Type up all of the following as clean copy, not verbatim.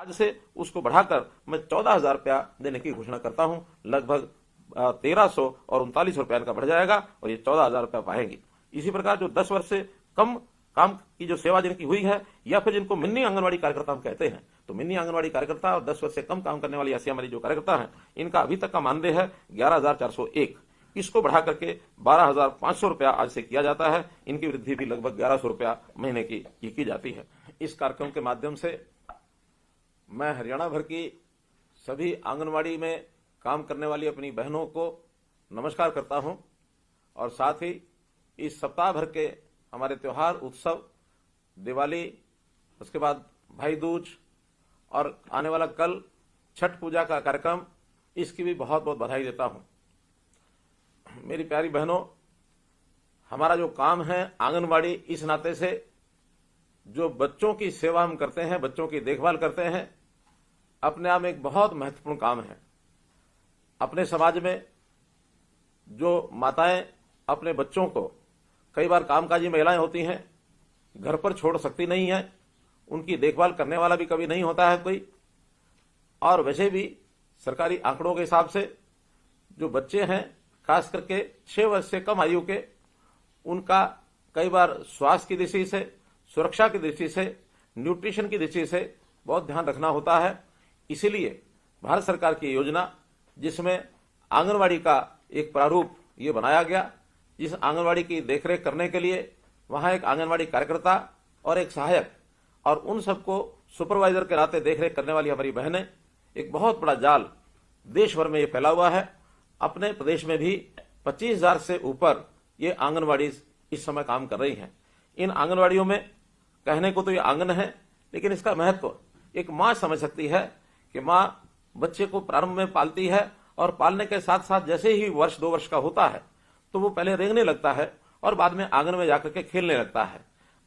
आज से उसको बढ़ाकर मैं 14,000 रुपया देने की घोषणा करता हूं। लगभग 1300 और 39 रुपया इनका बढ़ जाएगा और ये 14,000 रुपया पाएंगे। इसी प्रकार जो 10 वर्ष से कम काम की जो सेवा जिनकी हुई है, या फिर जिनको मिनी आंगनवाड़ी कार्यकर्ता हम कहते हैं, तो मिनी आंगनवाड़ी कार्यकर्ता और 10 वर्ष से कम काम करने वाली असियामरी जो कार्यकर्ता हैं, इनका अभी तक का मानदेय है 11,401। इसको बढ़ा करके 12,500 रुपया आज से किया जाता है। इनकी वृद्धि भी लगभग 1,100 रुपया महीने की जाती है। इस कार्यक्रम के माध्यम से मैं हरियाणा भर की सभी आंगनवाड़ी में काम करने वाली अपनी बहनों को नमस्कार करता हूं और साथ ही इस सप्ताह भर के हमारे त्योहार, उत्सव, दिवाली, उसके बाद भाई दूज और आने वाला कल छठ पूजा का कार्यक्रम, इसकी भी बहुत बहुत बधाई देता हूं। मेरी प्यारी बहनों, हमारा जो काम है आंगनवाड़ी, इस नाते से जो बच्चों की सेवा हम करते हैं, बच्चों की देखभाल करते हैं, अपने आप में एक बहुत महत्वपूर्ण काम है। अपने समाज में जो माताएं अपने बच्चों को, कई बार कामकाजी महिलाएं होती हैं, घर पर छोड़ सकती नहीं है, उनकी देखभाल करने वाला भी कभी नहीं होता है कोई। और वैसे भी सरकारी आंकड़ों के हिसाब से जो बच्चे हैं, खास करके 6 वर्ष से कम आयु के, उनका कई बार स्वास्थ्य की दृष्टि से, सुरक्षा की दृष्टि से, न्यूट्रिशन की दृष्टि से बहुत ध्यान रखना होता है। इसीलिए भारत सरकार की योजना, जिसमें आंगनवाड़ी का एक प्रारूप ये बनाया गया, जिस आंगनवाड़ी की देखरेख करने के लिए वहां एक आंगनवाड़ी कार्यकर्ता और एक सहायक और उन सबको सुपरवाइजर के नाते देखरेख करने वाली हमारी बहनें, एक बहुत बड़ा जाल देश भर में ये फैला हुआ है। अपने प्रदेश में भी 25,000 से ऊपर ये आंगनवाड़ी इस समय काम कर रही हैं। इन आंगनवाड़ियों में कहने को तो ये आंगन है, लेकिन इसका महत्व एक मां समझ सकती है कि मां बच्चे को प्रारंभ में पालती है और पालने के साथ साथ जैसे ही वर्ष 2 वर्ष का होता है तो वो पहले रेंगने लगता है और बाद में आंगन में जाकर के खेलने लगता है।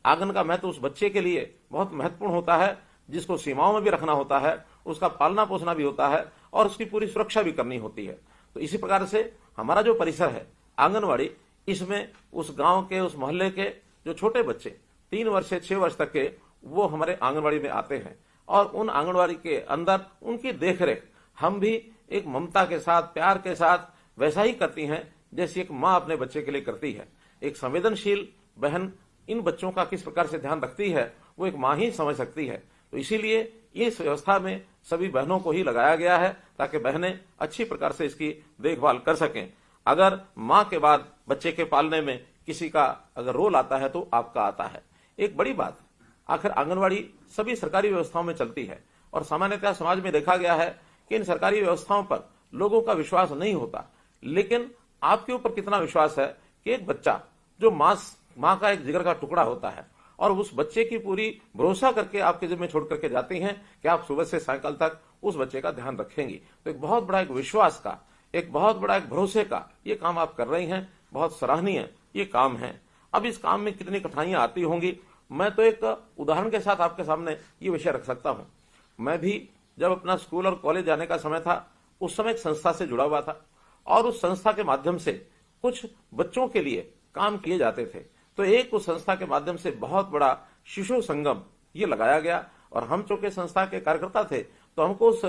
आंगन का महत्व उस बच्चे के लिए बहुत महत्वपूर्ण होता है, जिसको सीमाओं में भी रखना होता है, उसका पालना पोसना भी होता है और उसकी पूरी सुरक्षा भी करनी होती है। तो इसी प्रकार से हमारा जो परिसर है आंगनवाड़ी, इसमें उस गांव के, उस मोहल्ले के जो छोटे बच्चे 3 वर्ष से 6 वर्ष तक के, वो हमारे आंगनवाड़ी में आते हैं और उन आंगनवाड़ी के अंदर उनकी देखरेख हम भी एक ममता के साथ, प्यार के साथ वैसा ही करती हैं जैसी एक मां अपने बच्चे के लिए करती है। एक संवेदनशील बहन इन बच्चों का किस प्रकार से ध्यान रखती है, वो एक मां ही समझ सकती है। तो इसीलिए इस व्यवस्था में सभी बहनों को ही लगाया गया है ताकि बहनें अच्छी प्रकार से इसकी देखभाल कर सकें। अगर मां के बाद बच्चे के पालने में किसी का अगर रोल आता है तो आपका आता है। एक बड़ी बात, आखिर आंगनवाड़ी सभी सरकारी व्यवस्थाओं में चलती है और सामान्यतः समाज में देखा गया है कि इन सरकारी व्यवस्थाओं पर लोगों का विश्वास नहीं होता, लेकिन आपके ऊपर कितना विश्वास है कि एक बच्चा जो मां का एक जिगर का टुकड़ा होता है और उस बच्चे की पूरी भरोसा करके आपके जिम्मे छोड़ करके जाती हैं कि आप सुबह से सायंकाल तक उस बच्चे का ध्यान रखेंगी। तो एक बहुत बड़ा एक विश्वास का, एक बहुत बड़ा एक भरोसे का ये काम आप कर रही हैं, बहुत सराहनीय ये काम है। अब इस काम में कितनी कठिनाइयां आती होंगी, मैं तो एक उदाहरण के साथ आपके सामने ये विषय रख सकता हूं। मैं भी जब अपना स्कूल और कॉलेज जाने का समय था, उस समय एक संस्था से जुड़ा हुआ था और उस संस्था के माध्यम से कुछ बच्चों के लिए काम किए जाते थे। तो एक उस संस्था के माध्यम से बहुत बड़ा शिशु संगम ये लगाया गया और हम चूंकि संस्था के कार्यकर्ता थे तो हमको उस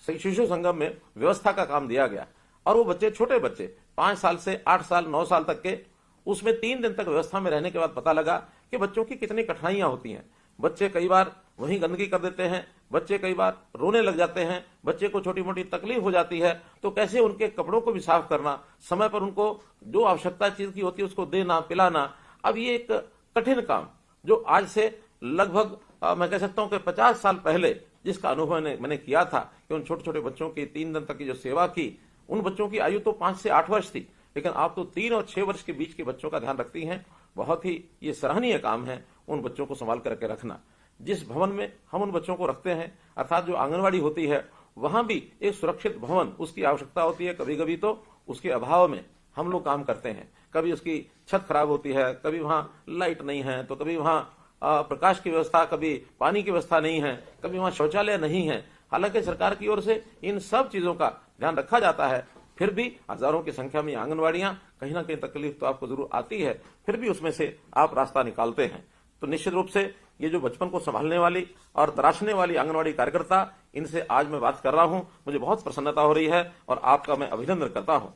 शिशु संगम में व्यवस्था का काम दिया गया और वो बच्चे, छोटे बच्चे 5 साल से 8 साल 9 साल तक के, उसमें 3 दिन तक व्यवस्था में रहने के बाद पता लगा कि बच्चों की कितनी कठिनाइयां होती हैं। बच्चे कई बार वहीं गंदगी कर देते हैं, बच्चे कई बार रोने लग जाते हैं, बच्चे को छोटी मोटी तकलीफ हो जाती है, तो कैसे उनके कपड़ों को भी साफ करना, समय पर उनको जो आवश्यकता चीज की होती है उसको देना, पिलाना। अब ये एक कठिन काम जो आज से लगभग मैं कह सकता हूं कि 50 साल पहले जिसका अनुभव मैंने किया था कि उन छोटे छोटे बच्चों की 3 दिन तक की जो सेवा की, उन बच्चों की आयु तो 5 से 8 वर्ष थी, लेकिन आप तो 3 और 6 वर्ष के बीच के बच्चों का ध्यान रखती हैं। बहुत ही ये सराहनीय काम है उन बच्चों को संभाल करके रखना। जिस भवन में हम उन बच्चों को रखते हैं, अर्थात जो आंगनवाड़ी होती है, वहां भी एक सुरक्षित भवन उसकी आवश्यकता होती है। कभी कभी तो उसके अभाव में हम लोग काम करते हैं, कभी उसकी छत खराब होती है, कभी वहां लाइट नहीं है, तो कभी वहां प्रकाश की व्यवस्था, कभी पानी की व्यवस्था नहीं है, कभी वहां शौचालय नहीं है। हालांकि सरकार की ओर से इन सब चीजों का ध्यान रखा जाता है, फिर भी हजारों की संख्या में आंगनवाड़ियां, कहीं ना कहीं तकलीफ तो आपको जरूर आती है, फिर भी उसमें से आप रास्ता निकालते हैं। तो निश्चित रूप से ये जो बचपन को संभालने वाली और तराशने वाली आंगनवाड़ी कार्यकर्ता, इनसे आज मैं बात कर रहा हूं, मुझे बहुत प्रसन्नता हो रही है और आपका मैं अभिनंदन करता हूं।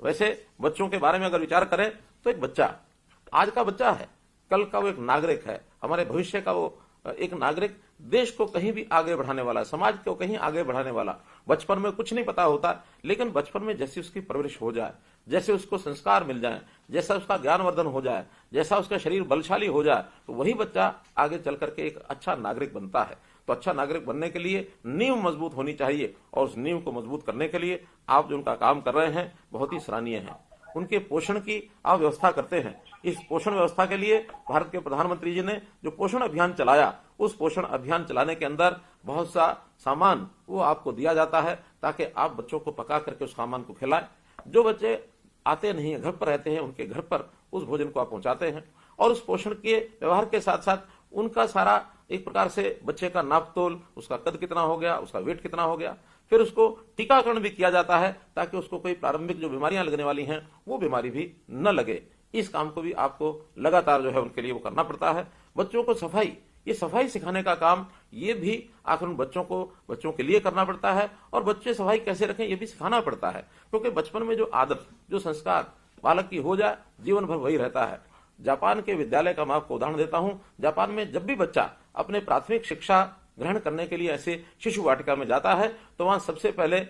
वैसे बच्चों के बारे में अगर विचार करें तो एक बच्चा आज का बच्चा है, कल का वो एक नागरिक है, हमारे भविष्य का वो एक नागरिक, देश को कहीं भी आगे बढ़ाने वाला, समाज को कहीं आगे बढ़ाने वाला। बचपन में कुछ नहीं पता होता, लेकिन बचपन में जैसी उसकी परवरिश हो जाए, जैसे उसको संस्कार मिल जाए, जैसा उसका ज्ञानवर्धन हो जाए, जैसा उसका शरीर बलशाली हो जाए, तो वही बच्चा आगे चल करके एक अच्छा नागरिक बनता है। तो अच्छा नागरिक बनने के लिए नींव मजबूत होनी चाहिए, और उस नींव को मजबूत करने के लिए आप जो उनका काम कर रहे हैं बहुत ही सराहनीय है। उनके पोषण की आप व्यवस्था करते हैं। इस पोषण व्यवस्था के लिए भारत के प्रधानमंत्री जी ने जो पोषण अभियान चलाया, उस पोषण अभियान चलाने के अंदर बहुत सा सामान वो आपको दिया जाता है, ताकि आप बच्चों को पका करके उस सामान को खिलाएं। जो बच्चे आते नहीं है, घर पर रहते हैं, उनके घर पर उस भोजन को आप पहुंचाते हैं, और उस पोषण के व्यवहार के साथ साथ उनका सारा एक प्रकार से बच्चे का नाप तोल, उसका कद कितना हो गया, उसका वेट कितना हो गया, फिर उसको टीकाकरण भी किया जाता है, ताकि उसको कोई प्रारंभिक जो बीमारियां लगने वाली हैं वो बीमारी भी न लगे। इस काम को भी आपको लगातार जो है उनके लिए वो करना पड़ता है। बच्चों को सफाई, ये सफाई सिखाने का काम, ये भी आखिर बच्चों के लिए करना पड़ता है, और बच्चे सफाई कैसे रखें ये भी सिखाना पड़ता है, क्योंकि बचपन में जो आदत, जो संस्कार बालक की हो जाए, जीवन भर वही रहता है। जापान के विद्यालय का मैं आपको उदाहरण देता हूं। जापान में जब भी बच्चा अपने प्राथमिक शिक्षा ग्रहण करने के लिए ऐसे शिशु वाटिका में जाता है, तो वहां सबसे पहले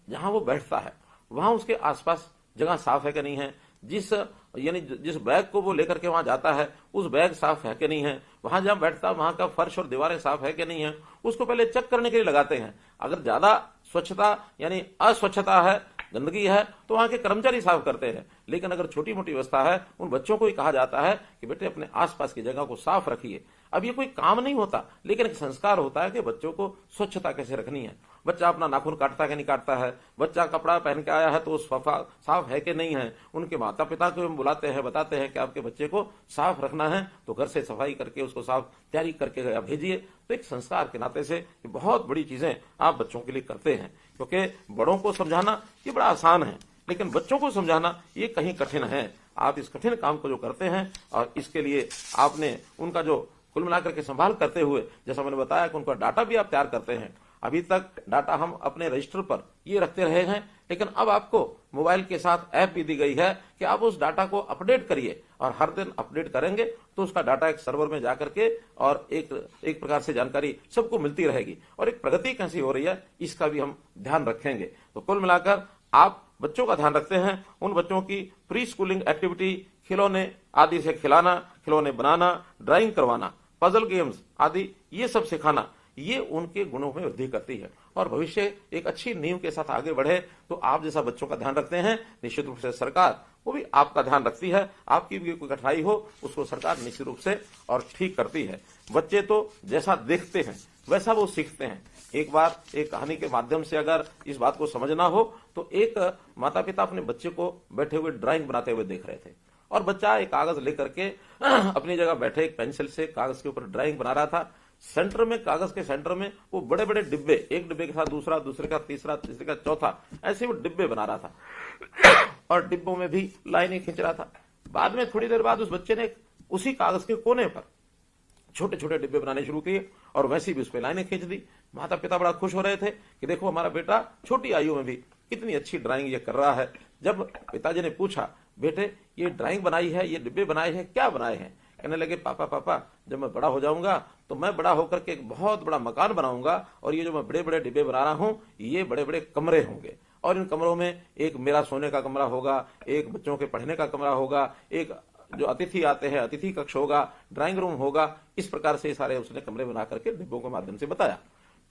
जहां वो बैठता है, वहां उसके आसपास जगह साफ है कि नहीं है, जिस बैग को वो लेकर के वहां जाता है, उस बैग साफ है कि नहीं है, वहां जहां बैठता है वहां का फर्श और दीवारें साफ है कि नहीं है, उसको पहले चेक करने के लिए लगाते हैं। अगर ज्यादा स्वच्छता यानी अस्वच्छता है, गंदगी है, तो वहां के कर्मचारी साफ करते हैं। लेकिन अगर छोटी मोटी व्यवस्था है, उन बच्चों को ही कहा जाता है कि बेटे अपने आसपास की जगह को साफ रखिए। अब ये कोई काम नहीं होता, लेकिन एक संस्कार होता है कि बच्चों को स्वच्छता कैसे रखनी है। बच्चा अपना नाखून काटता कि नहीं काटता है, बच्चा कपड़ा पहन के आया है तो साफ है कि नहीं है। उनके माता पिता को हम बुलाते हैं, बताते हैं कि आपके बच्चे को साफ रखना है, तो घर से सफाई करके उसको साफ तैयारी करके भेजिए। तो एक संस्कार के नाते से बहुत बड़ी चीजें आप बच्चों के लिए करते हैं, क्योंकि बड़ों को समझाना ये बड़ा आसान है, लेकिन बच्चों को समझाना ये कहीं कठिन है। आप इस कठिन काम को जो करते हैं, और इसके लिए आपने उनका जो कुल मिलाकर के संभाल करते हुए, जैसा मैंने बताया कि उनका डाटा भी आप तैयार करते हैं। अभी तक डाटा हम अपने रजिस्टर पर ये रखते रहे हैं, लेकिन अब आपको मोबाइल के साथ ऐप भी दी गई है कि आप उस डाटा को अपडेट करिए, और हर दिन अपडेट करेंगे तो उसका डाटा एक सर्वर में जाकर के और एक प्रकार से जानकारी सबको मिलती रहेगी, और एक प्रगति कैसी हो रही है इसका भी हम ध्यान रखेंगे। तो कुल मिलाकर आप बच्चों का ध्यान रखते हैं। उन बच्चों की प्री स्कूलिंग एक्टिविटी, खिलौने आदि से खिलाना, खिलौने बनाना, ड्राइंग करवाना, पजल गेम्स आदि ये सब सिखाना, ये उनके गुणों में वृद्धि करती है, और भविष्य एक अच्छी नींव के साथ आगे बढ़े। तो आप जैसा बच्चों का ध्यान रखते हैं, निश्चित रूप से सरकार वो भी आपका ध्यान रखती है। आपकी भी कोई कठिनाई हो उसको सरकार निश्चित रूप से और ठीक करती है। बच्चे तो जैसा देखते हैं वैसा वो सीखते हैं। एक बार एक कहानी के माध्यम से अगर इस बात को समझना हो, तो एक माता पिता अपने बच्चे को बैठे हुए ड्राइंग बनाते हुए देख रहे थे, और बच्चा एक कागज लेकर के अपनी जगह बैठे एक पेंसिल से कागज के ऊपर ड्राइंग बना रहा था। सेंटर में, कागज के सेंटर में वो बड़े बड़े डिब्बे, एक डिब्बे के साथ दूसरा, दूसरे का तीसरा, तीसरे का चौथा, ऐसे वो डिब्बे बना रहा था, और डिब्बों में भी लाइनें खींच रहा था। बाद में थोड़ी देर बाद उस बच्चे ने उसी कागज के कोने पर छोटे छोटे डिब्बे बनाने शुरू किए, और वैसे भी उस पर लाइनें खींच दी। माता पिता बड़ा खुश हो रहे थे कि देखो हमारा बेटा छोटी आयु में भी कितनी अच्छी ड्राइंग ये कर रहा है। जब पिताजी ने पूछा, बेटे ये ड्राइंग बनाई है, ये डिब्बे बनाए हैं, क्या बनाए हैं? कहने लगे, पापा जब मैं बड़ा हो जाऊंगा तो मैं बड़ा होकर के एक बहुत बड़ा मकान बनाऊंगा, और ये जो मैं बड़े बड़े डिब्बे बना रहा हूं ये बड़े बड़े कमरे होंगे, और इन कमरों में एक मेरा सोने का कमरा होगा, एक बच्चों के पढ़ने का कमरा होगा, एक जो अतिथि आते हैं अतिथि कक्ष होगा, ड्राइंग रूम होगा। इस प्रकार से सारे उसने कमरे बना करके डिब्बों के माध्यम से बताया।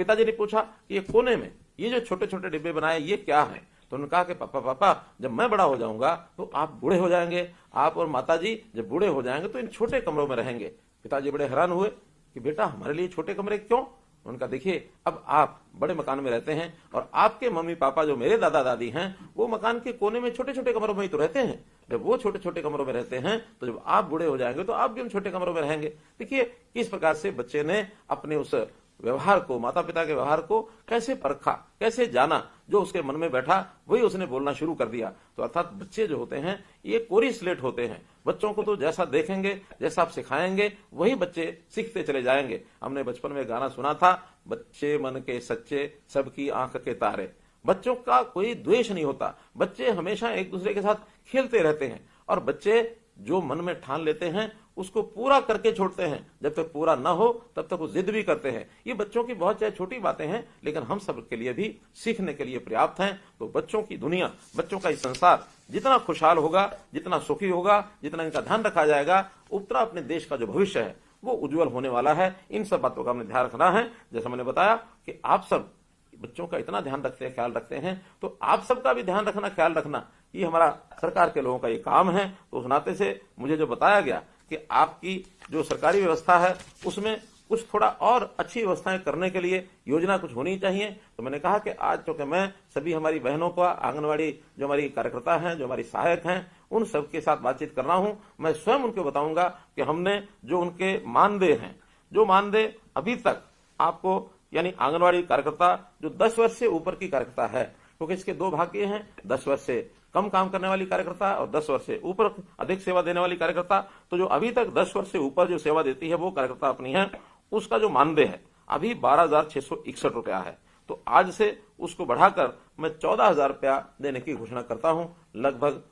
पिताजी ने पूछा कि ये कोने में ये जो छोटे छोटे डिब्बे बनाए ये क्या है? तो उन्होंने कहा कि पापा जब मैं बड़ा हो जाऊंगा तो आप बूढ़े हो जाएंगे, आप और माताजी जब बूढ़े हो जाएंगे तो इन छोटे कमरों में रहेंगे। पिताजी बड़े हैरान हुए कि बेटा हमारे लिए छोटे कमरे क्यों? उनका देखिए, अब आप बड़े मकान में रहते हैं, और आपके मम्मी पापा जो मेरे दादा दादी हैं वो मकान के कोने में छोटे छोटे कमरों में ही तो रहते हैं। जब वो छोटे छोटे कमरों में रहते हैं तो जब आप बूढ़े हो जाएंगे तो आप भी उन छोटे कमरों में रहेंगे। देखिए किस प्रकार से बच्चे ने अपने उस व्यवहार को, माता पिता के व्यवहार को कैसे परखा, कैसे जाना, जो उसके मन में बैठा वही उसने बोलना शुरू कर दिया। तो अर्थात बच्चे जो होते हैं ये कोरी स्लेट होते हैं। बच्चों को तो जैसा देखेंगे, जैसा आप सिखाएंगे, वही बच्चे सीखते चले जाएंगे। हमने बचपन में गाना सुना था, बच्चे मन के सच्चे, सबकी आंख के तारे। बच्चों का कोई द्वेष नहीं होता, बच्चे हमेशा एक दूसरे के साथ खेलते रहते हैं और बच्चे जो मन में ठान लेते हैं उसको पूरा करके छोड़ते हैं। जब तक पूरा न हो तब तक वो जिद भी करते हैं। ये बच्चों की बहुत चाहे छोटी बातें हैं, लेकिन हम सब के लिए भी सीखने के लिए पर्याप्त हैं। तो बच्चों की दुनिया, बच्चों का ये संसार जितना खुशहाल होगा, जितना सुखी होगा, जितना इनका ध्यान रखा जाएगा, उतना अपने देश का जो भविष्य है वो उज्जवल होने वाला है। इन सब बातों का हमने ध्यान रखना है। जैसा मैंने बताया कि आप सब बच्चों का इतना ध्यान रखते हैं, ख्याल रखते हैं, तो आप सबका भी ध्यान रखना, ख्याल रखना, ये हमारा सरकार के लोगों का ये काम है। तो उस नाते से मुझे जो बताया गया कि आपकी जो सरकारी व्यवस्था है उसमें कुछ थोड़ा और अच्छी व्यवस्थाएं करने के लिए योजना कुछ होनी चाहिए, तो मैंने कहा कि आज चूंकि मैं सभी हमारी बहनों का, आंगनवाड़ी जो हमारी कार्यकर्ता हैं, जो हमारी सहायक हैं, उन सबके साथ बातचीत कर रहा हूं। मैं स्वयं उनको बताऊंगा कि हमने जो उनके मानदेय हैं, जो मानदेय अभी तक आपको, यानी आंगनवाड़ी कार्यकर्ता जो 10 वर्ष से ऊपर की कार्यकर्ता है, क्योंकि इसके दो भाग ये हैं, 10 वर्ष से कम काम करने वाली कार्यकर्ता और 10 वर्ष से ऊपर अधिक सेवा देने वाली कार्यकर्ता। तो जो अभी तक 10 वर्ष से ऊपर जो सेवा देती है वो कार्यकर्ता अपनी है, उसका जो मानदेय है अभी 12,661 रुपया है। तो आज से उसको बढ़ाकर मैं 14,000 रुपया देने की घोषणा करता हूं। लगभग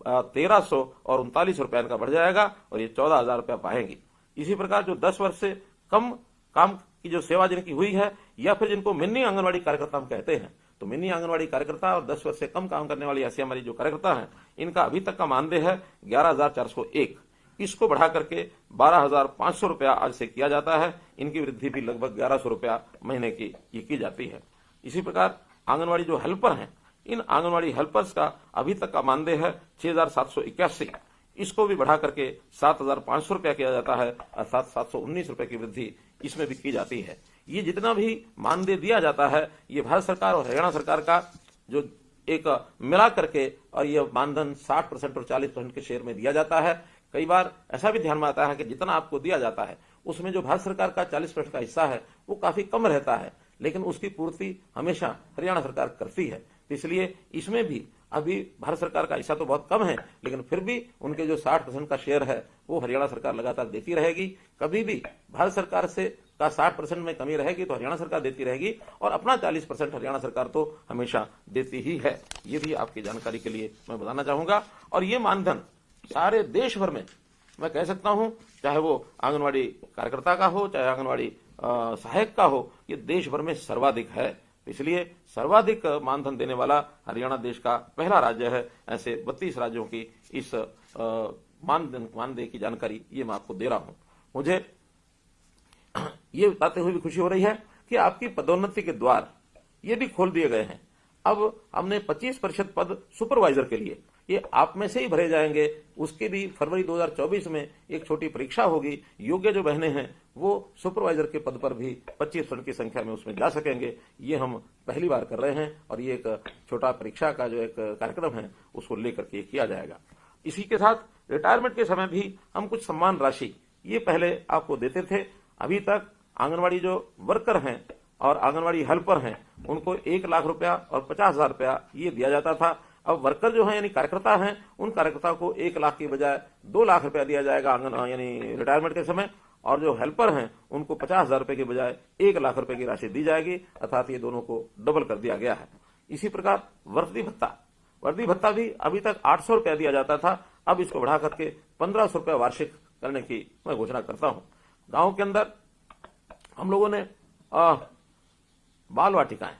1,300 और 39 रुपया इनका बढ़ जाएगा और ये 14,000 रुपया पाएंगी। इसी प्रकार जो 10 वर्ष से कम काम की जो सेवा जिनकी हुई है, या फिर जिनको मिनी आंगनवाड़ी कार्यकर्ता हम कहते हैं, तो मिनी आंगनवाड़ी कार्यकर्ता और 10 वर्ष से कम काम करने वाली ऐसी हमारी जो कार्यकर्ता हैं, इनका अभी तक का मानदेय है 11,401। इसको बढ़ा करके 12,500 रुपया आज से किया जाता है। इनकी वृद्धि भी लगभग 1,100 रुपया महीने की जाती है। इसी प्रकार आंगनवाड़ी जो हेल्पर हैं, इन आंगनवाड़ी हेल्पर्स का अभी तक का मानदेय है 6,781। इसको भी बढ़ा करके 7,500 रुपया किया जाता है, अर्थात 719 रुपए की वृद्धि इसमें भी की जाती है। ये जितना भी मानदेय दिया जाता है, ये भारत सरकार और हरियाणा सरकार का जो एक मिला करके, और ये मानधन 60% और 40% के शेयर में दिया जाता है। कई बार ऐसा भी ध्यान में आता है कि जितना आपको दिया जाता है उसमें जो भारत सरकार का 40% का हिस्सा है वो काफी कम रहता है, लेकिन उसकी पूर्ति हमेशा हरियाणा सरकार करती है। इसलिए इसमें भी अभी भारत सरकार का हिस्सा तो बहुत कम है, लेकिन फिर भी उनके जो 60% का शेयर है वो हरियाणा सरकार लगातार देती रहेगी। कभी भी भारत सरकार से का 60% में कमी रहेगी तो हरियाणा सरकार देती रहेगी, और अपना 40% हरियाणा सरकार तो हमेशा देती ही है। ये भी आपकी जानकारी के लिए मैं बताना चाहूंगा। और ये मानधन सारे देश भर में मैं कह सकता हूं, चाहे वो आंगनवाड़ी कार्यकर्ता का हो, चाहे आंगनवाड़ी सहायक का हो, ये देश भर में सर्वाधिक है। इसलिए सर्वाधिक मानधन देने वाला हरियाणा देश का पहला राज्य है। ऐसे 32 राज्यों की इस मानदेय की जानकारी ये मैं आपको दे रहा हूं। मुझे ये बताते हुए भी खुशी हो रही है कि आपकी पदोन्नति के द्वार ये भी खोल दिए गए हैं। अब हमने 25% पद सुपरवाइजर के लिए, ये आप में से ही भरे जाएंगे। उसकी भी फरवरी 2024 में एक छोटी परीक्षा होगी। योग्य जो बहनें हैं वो सुपरवाइजर के पद पर भी 25% की संख्या में उसमें जा सकेंगे। ये हम पहली बार कर रहे हैं और ये एक छोटा परीक्षा का जो एक कार्यक्रम है उसको लेकर के किया जाएगा। इसी के साथ रिटायरमेंट के समय भी हम कुछ सम्मान राशि ये पहले आपको देते थे। अभी तक आंगनवाड़ी जो वर्कर हैं और आंगनवाड़ी हेल्पर हैं उनको 1 लाख रुपया और 50,000 रुपया ये दिया जाता था। अब वर्कर जो है यानी कार्यकर्ता हैं, उन कार्यकर्ता को 1 लाख की बजाय 2 लाख रुपया दिया जाएगा यानी रिटायरमेंट के समय, और जो हेल्पर हैं उनको 50,000 रुपए की बजाय 1 लाख रुपए की राशि दी जाएगी, अर्थात ये दोनों को डबल कर दिया गया है। इसी प्रकार वर्दी भत्ता भी अभी तक 800 रुपया दिया जाता था, अब इसको बढ़ा करके 1,500 रुपया वार्षिक करने की मैं घोषणा करता हूं। गांव के अंदर हम लोगों ने बाल वाटिकाएं,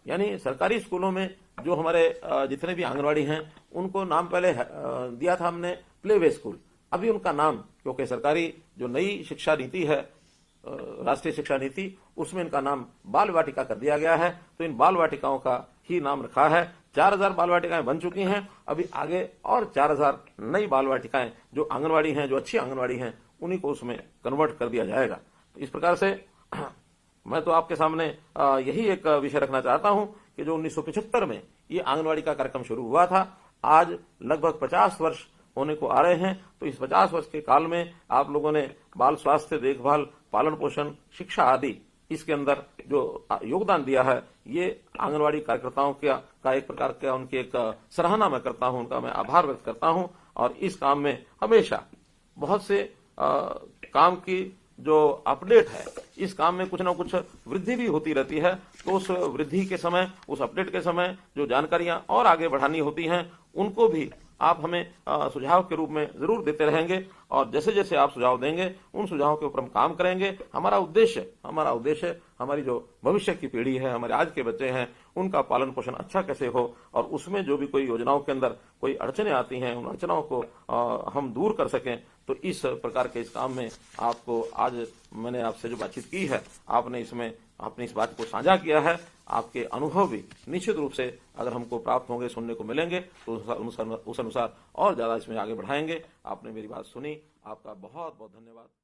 यानी सरकारी स्कूलों में जो हमारे जितने भी आंगनवाड़ी हैं उनको नाम पहले दिया था हमने प्ले वे स्कूल। अभी उनका नाम, क्योंकि सरकारी जो नई शिक्षा नीति है, राष्ट्रीय शिक्षा नीति, उसमें इनका नाम बाल वाटिका कर दिया गया है। तो इन बाल वाटिकाओं का ही नाम रखा है। 4,000 बाल वाटिकाएं बन चुकी हैं। अभी आगे और 4,000 नई बाल वाटिकाएं जो आंगनवाड़ी हैं, जो अच्छी आंगनवाड़ी हैं, उन्हीं को उसमें कन्वर्ट कर दिया जाएगा। तो इस प्रकार से मैं तो आपके सामने यही एक विषय रखना चाहता हूं कि जो 1975 में ये आंगनवाड़ी का कार्यक्रम शुरू हुआ था, आज लगभग 50 वर्ष होने को आ रहे हैं। तो इस 50 वर्ष के काल में आप लोगों ने बाल स्वास्थ्य देखभाल, पालन पोषण, शिक्षा आदि इसके अंदर जो योगदान दिया है, ये आंगनवाड़ी कार्यकर्ताओं का एक प्रकार का उनकी एक सराहना मैं करता हूं, उनका मैं आभार व्यक्त करता हूं। और इस काम में हमेशा बहुत से काम की जो अपडेट है, इस काम में कुछ ना कुछ वृद्धि भी होती रहती है। तो उस वृद्धि के समय, उस अपडेट के समय जो जानकारियां और आगे बढ़ानी होती हैं, उनको भी आप हमें सुझाव के रूप में जरूर देते रहेंगे। और जैसे जैसे आप सुझाव देंगे, उन सुझावों के ऊपर हम काम करेंगे। हमारा उद्देश्य हमारी जो भविष्य की पीढ़ी है, हमारे आज के बच्चे हैं, उनका पालन पोषण अच्छा कैसे हो, और उसमें जो भी कोई योजनाओं के अंदर कोई अड़चने आती हैं, उन अड़चनों को हम दूर कर सकें। तो इस प्रकार के इस काम में आपको आज मैंने आपसे जो बातचीत की है, आपने इसमें अपनी इस बात को साझा किया है। आपके अनुभव भी निश्चित रूप से अगर हमको प्राप्त होंगे, सुनने को मिलेंगे, तो उस अनुसार और ज्यादा इसमें आगे बढ़ाएंगे। आपने मेरी बात सुनी, आपका बहुत बहुत धन्यवाद।